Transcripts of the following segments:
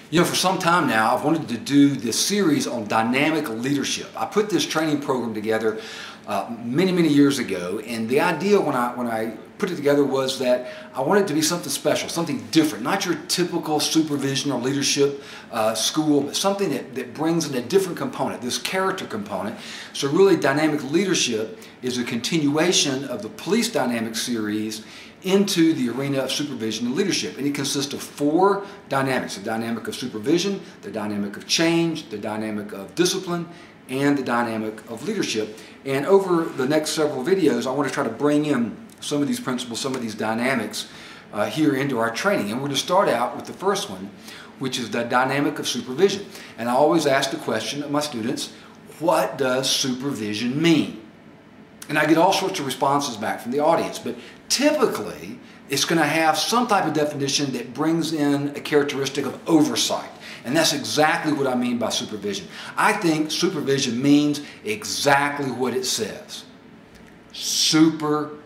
You know, for some time now, I've wanted to do this series on dynamic leadership. I put this training program together many years ago, and the idea when I put it together was that I wanted it to be something special, something different, not your typical supervision or leadership school, but something that brings in a different component, this character component. So really, dynamic leadership is a continuation of the police dynamic series into the arena of supervision and leadership. And it consists of 4 dynamics: the dynamic of supervision, the dynamic of change, the dynamic of discipline, and the dynamic of leadership. And over the next several videos, I want to try to bring in some of these principles, some of these dynamics here into our training. And we're going to start out with the first one, which is the dynamic of supervision. And I always ask the question of my students, what does supervision mean? And I get all sorts of responses back from the audience, but typically it's going to have some type of definition that brings in a characteristic of oversight. And that's exactly what I mean by supervision. I think supervision means exactly what it says. Supervision.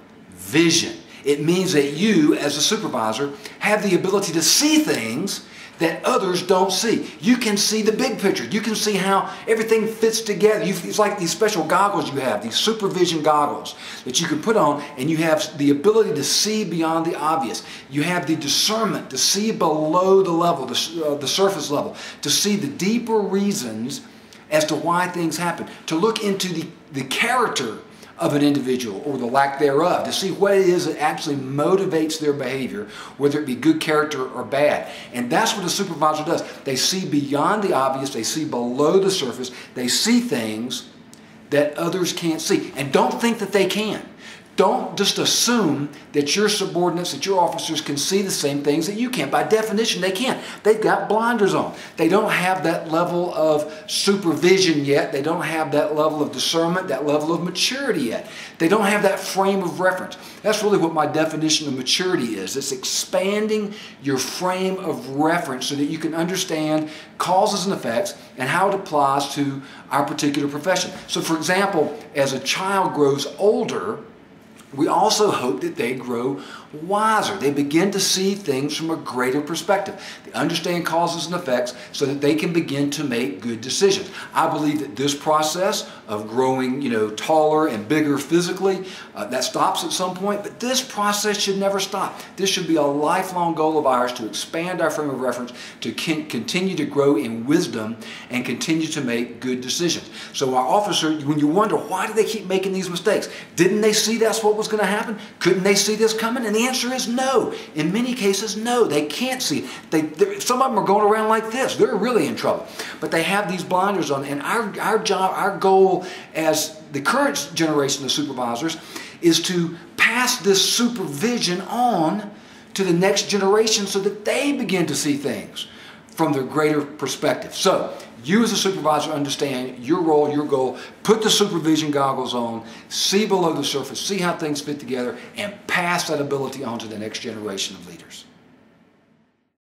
It means that you, as a supervisor, have the ability to see things that others don't see. You can see the big picture. You can see how everything fits together. It's like these special goggles you have, these supervision goggles that you can put on, and you have the ability to see beyond the obvious. You have the discernment to see below the level, the surface level, to see the deeper reasons as to why things happen, to look into the character of an individual, or the lack thereof, to see what it is that actually motivates their behavior, whether it be good character or bad. And that's what a supervisor does. They see beyond the obvious, they see below the surface, they see things that others can't see. And don't think that they can. Don't just assume that your subordinates, that your officers can see the same things that you can. By definition, they can't. They've got blinders on. They don't have that level of supervision yet. They don't have that level of discernment, that level of maturity yet. They don't have that frame of reference. That's really what my definition of maturity is. It's expanding your frame of reference so that you can understand causes and effects and how it applies to our particular profession. So for example, as a child grows older, we also hope that they grow wiser. They begin to see things from a greater perspective. They understand causes and effects so that they can begin to make good decisions. I believe that this process of growing, taller and bigger physically, that stops at some point, but this process should never stop. This should be a lifelong goal of ours, to expand our frame of reference, to continue to grow in wisdom and continue to make good decisions. So our officer, when you wonder, why do they keep making these mistakes? Didn't they see that's what was going to happen? Couldn't they see this coming? And the answer is no. In many cases, no. They can't see it. Some of them are going around like this. They're really in trouble. But they have these blinders on. And our job, our goal as the current generation of supervisors is to pass this supervision on to the next generation so that they begin to see things from their greater perspective. So, you as a supervisor understand your role, your goal, put the supervision goggles on, see below the surface, see how things fit together, and pass that ability on to the next generation of leaders.